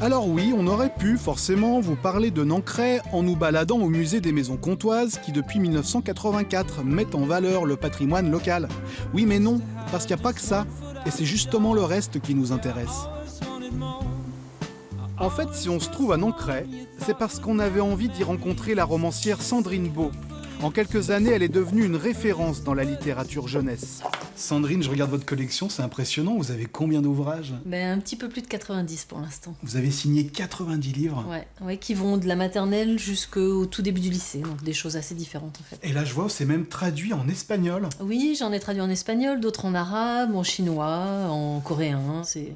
Alors oui, on aurait pu forcément vous parler de Nancray en nous baladant au musée des maisons comtoises qui depuis 1984 mettent en valeur le patrimoine local. Oui mais non, parce qu'il n'y a pas que ça, et c'est justement le reste qui nous intéresse. En fait, si on se trouve à Nancray, c'est parce qu'on avait envie d'y rencontrer la romancière Sandrine Beau. En quelques années, elle est devenue une référence dans la littérature jeunesse. Sandrine, je regarde votre collection, c'est impressionnant. Vous avez combien d'ouvrages ? Un petit peu plus de 90 pour l'instant. Vous avez signé 90 livres ? Ouais, qui vont de la maternelle jusqu'au tout début du lycée, donc des choses assez différentes en fait. Et là, je vois, c'est même traduit en espagnol. Oui, j'en ai traduit en espagnol, d'autres en arabe, en chinois, en coréen. C'est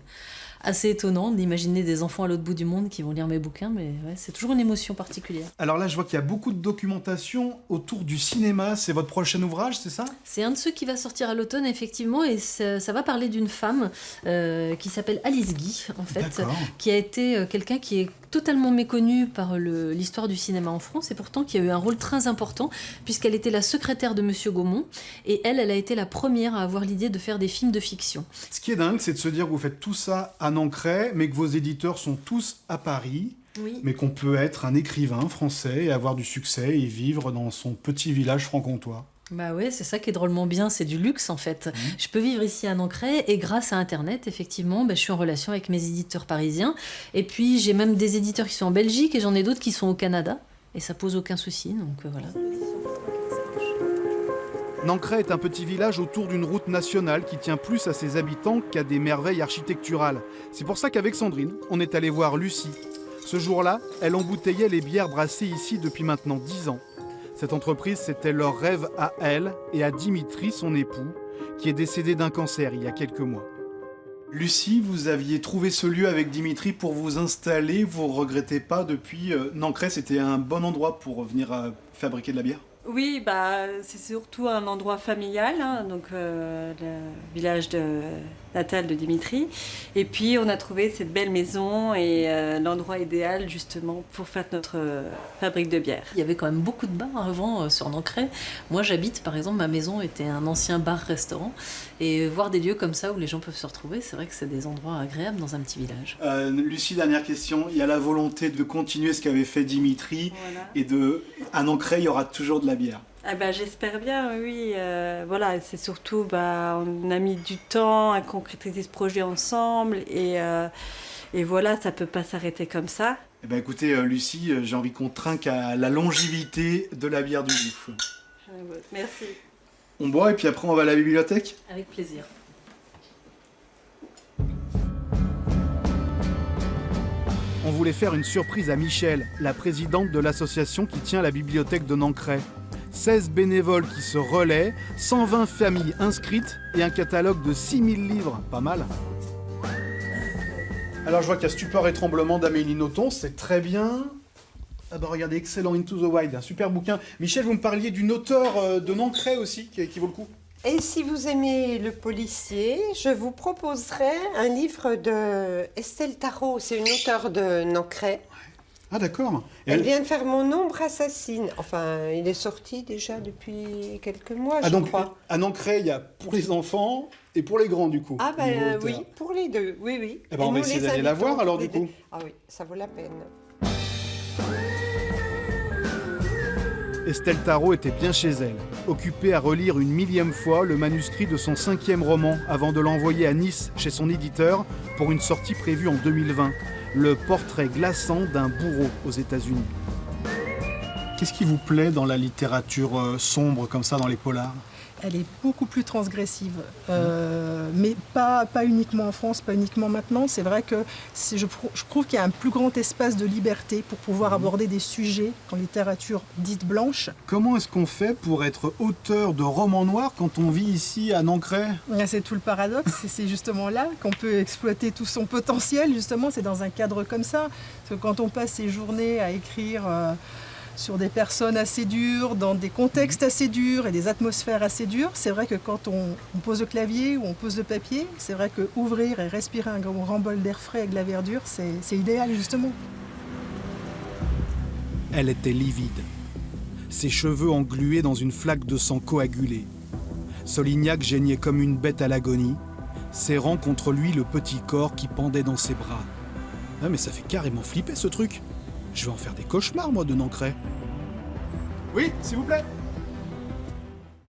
assez étonnant d'imaginer des enfants à l'autre bout du monde qui vont lire mes bouquins, mais ouais, c'est toujours une émotion particulière. Alors là, je vois qu'il y a beaucoup de documentation autour du cinéma. C'est votre prochain ouvrage, c'est ça ? C'est un de ceux qui va sortir à l'automne, effectivement, et ça va parler d'une femme qui s'appelle Alice Guy, en fait, qui a été quelqu'un qui est totalement méconnue par l'histoire du cinéma en France, et pourtant qui a eu un rôle très important, puisqu'elle était la secrétaire de Monsieur Gaumont, et elle a été la première à avoir l'idée de faire des films de fiction. Ce qui est dingue, c'est de se dire que vous faites tout ça à Nancray, mais que vos éditeurs sont tous à Paris, oui. Mais qu'on peut être un écrivain français et avoir du succès et vivre dans son petit village franc-comtois. Bah ouais, c'est ça qui est drôlement bien, c'est du luxe en fait. Je peux vivre ici à Nancray et grâce à Internet, effectivement, je suis en relation avec mes éditeurs parisiens. Et puis j'ai même des éditeurs qui sont en Belgique et j'en ai d'autres qui sont au Canada. Et ça pose aucun souci, donc voilà. Nancray est un petit village autour d'une route nationale qui tient plus à ses habitants qu'à des merveilles architecturales. C'est pour ça qu'avec Sandrine, on est allé voir Lucie. Ce jour-là, elle embouteillait les bières brassées ici depuis maintenant 10 ans. Cette entreprise, c'était leur rêve à elle et à Dimitri, son époux, qui est décédé d'un cancer il y a quelques mois. Lucie, vous aviez trouvé ce lieu avec Dimitri pour vous installer, vous ne regrettez pas depuis Nancray, c'était un bon endroit pour venir fabriquer de la bière ? Oui, c'est surtout un endroit familial, donc le village natal de Dimitri. Et puis on a trouvé cette belle maison et l'endroit idéal justement pour faire notre fabrique de bière. Il y avait quand même beaucoup de bars avant sur Nancray. Moi j'habite, par exemple, ma maison était un ancien bar-restaurant. Et voir des lieux comme ça où les gens peuvent se retrouver, c'est vrai que c'est des endroits agréables dans un petit village. Lucie, dernière question. Il y a la volonté de continuer ce qu'avait fait Dimitri. Voilà. Et à Nancray, il y aura toujours de la bière. J'espère bien, oui. Voilà, c'est surtout, on a mis du temps à concrétiser ce projet ensemble et voilà, ça peut pas s'arrêter comme ça. Écoutez, Lucie, j'ai envie qu'on trinque à la longévité de la bière du Gouffre. Merci. On boit et puis après on va à la bibliothèque ? Avec plaisir. On voulait faire une surprise à Michel, la présidente de l'association qui tient la bibliothèque de Nancray. 16 bénévoles qui se relaient, 120 familles inscrites et un catalogue de 6000 livres. Pas mal. Alors je vois qu'il y a Stupeur et tremblement d'Amélie Nothomb, c'est très bien. Regardez, excellent, Into the Wild, un super bouquin. Michel, vous me parliez d'une auteure de Nancray aussi, qui vaut le coup. Et si vous aimez le policier, je vous proposerai un livre de Estelle Tarot. C'est une auteure de Nancray. Ah d'accord. Elle vient de faire Mon ombre assassine. Enfin, il est sorti déjà depuis quelques mois, je crois. À Nancray, il y a pour les enfants et pour les grands, du coup. Oui, pour les deux, oui. On va essayer d'aller la voir, alors, du coup. Ah oui, ça vaut la peine. Estelle Tarot était bien chez elle, occupée à relire une 1000e fois le manuscrit de son 5e roman avant de l'envoyer à Nice chez son éditeur pour une sortie prévue en 2020. Le portrait glaçant d'un bourreau aux États-Unis. Qu'est-ce qui vous plaît dans la littérature sombre comme ça, dans les polars ? Elle est beaucoup plus transgressive, mais pas uniquement en France, pas uniquement maintenant. C'est vrai que je trouve qu'il y a un plus grand espace de liberté pour pouvoir aborder des sujets en littérature dite blanche. Comment est-ce qu'on fait pour être auteur de romans noirs quand on vit ici à Nancray ? C'est tout le paradoxe, c'est justement là qu'on peut exploiter tout son potentiel, justement, c'est dans un cadre comme ça. Parce que quand on passe ses journées à écrire sur des personnes assez dures, dans des contextes assez durs et des atmosphères assez dures, c'est vrai que quand on pose le clavier ou on pose le papier, c'est vrai que ouvrir et respirer un grand bol d'air frais avec de la verdure, c'est idéal justement. Elle était livide, ses cheveux englués dans une flaque de sang coagulé. Solignac geignait comme une bête à l'agonie, serrant contre lui le petit corps qui pendait dans ses bras. Ah mais ça fait carrément flipper ce truc. Je vais en faire des cauchemars moi de Nancray. Oui, s'il vous plaît.